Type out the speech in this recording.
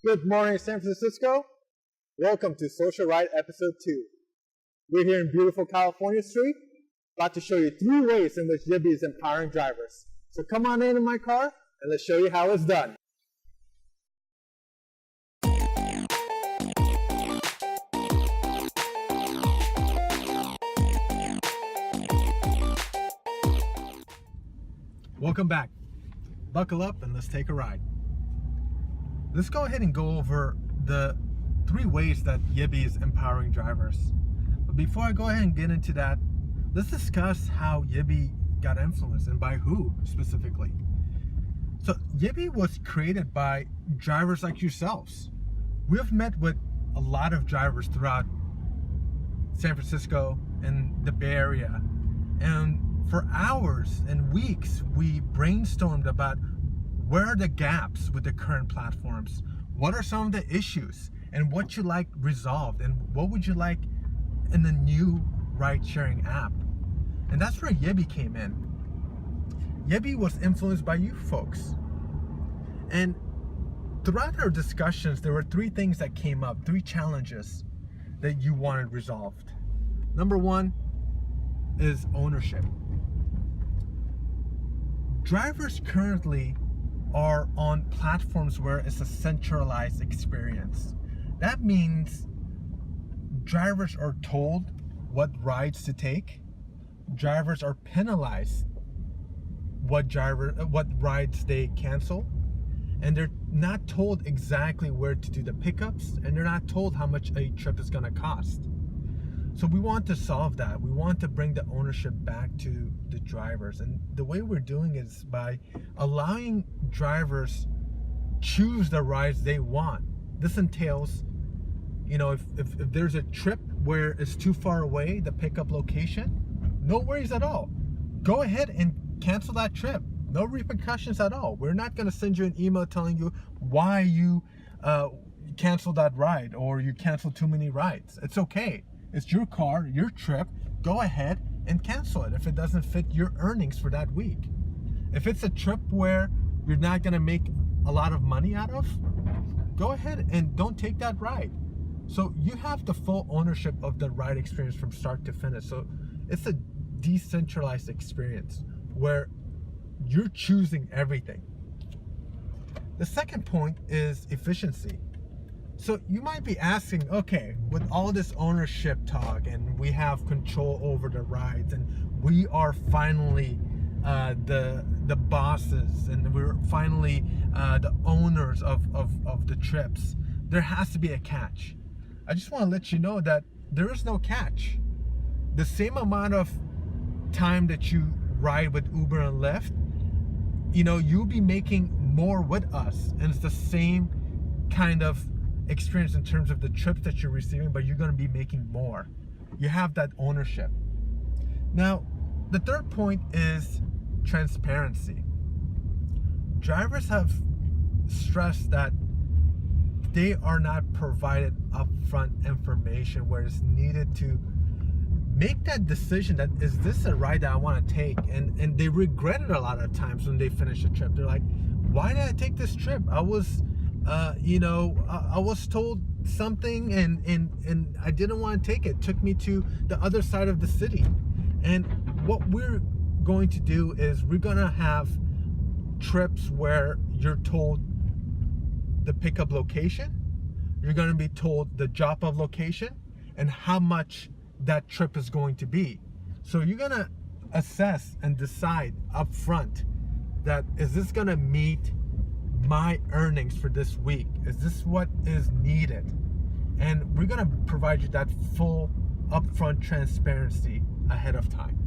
Good morning, San Francisco. Welcome to Social Ride Episode 2. We're here in beautiful California Street, about to show you 3 ways in which Yibby is empowering drivers. So come on in my car, and let's show you how it's done. Welcome back. Buckle up and let's take a ride. Let's go ahead and go over the 3 ways that Yibby is empowering drivers. But before I go ahead and get into that, let's discuss how Yibby got influenced and by who specifically. So Yibby was created by drivers like yourselves. We've met with a lot of drivers throughout San Francisco and the Bay Area, and for hours and weeks we brainstormed about where are the gaps with the current platforms, what are some of the issues, and what you like resolved, and what would you like in the new ride-sharing app. And that's where Yibby came in. Yibby was influenced by you folks. And throughout our discussions, there were 3 things that came up, 3 challenges that you wanted resolved. Number 1 is ownership. Drivers currently are on platforms where it's a centralized experience. That means drivers are told what rides to take. Drivers are penalized what rides they cancel, and they're not told exactly where to do the pickups, and they're not told how much a trip is going to cost. So we want to solve that. We want to bring the ownership back to the drivers. And the way we're doing is by allowing drivers choose the rides they want. This entails, if there's a trip where it's too far away, the pickup location, no worries at all. Go ahead and cancel that trip. No repercussions at all. We're not going to send you an email telling you why you canceled that ride or you canceled too many rides. It's okay. It's your car, your trip. Go ahead and cancel it if it doesn't fit your earnings for that week. If it's a trip where you're not going to make a lot of money out of, go ahead and don't take that ride. So you have the full ownership of the ride experience from start to finish. So it's a decentralized experience where you're choosing everything. The second point is efficiency. So you might be asking, okay, with all this ownership talk and we have control over the rides and we are finally the bosses and we're finally the owners of the trips, there has to be a catch. I just want to let you know that there is no catch. The same amount of time that you ride with Uber and Lyft, you'll be making more with us, and it's the same kind of experience in terms of the trips that you're receiving, but you're going to be making more. You have that ownership. Now, the third point is transparency. Drivers have stressed that they are not provided upfront information where it's needed to make that decision that, is this a ride that I want to take? And they regret it a lot of times when they finish a trip. They're like, why did I take this trip? I was I was told something and I didn't want to take it. It took me to the other side of the city. And what we're going to do is we're going to have trips where you're told the pickup location, you're going to be told the drop-off location, and how much that trip is going to be. So you're going to assess and decide up front that, is this going to meet my earnings for this week? Is this what is needed? And we're going to provide you that full upfront transparency ahead of time.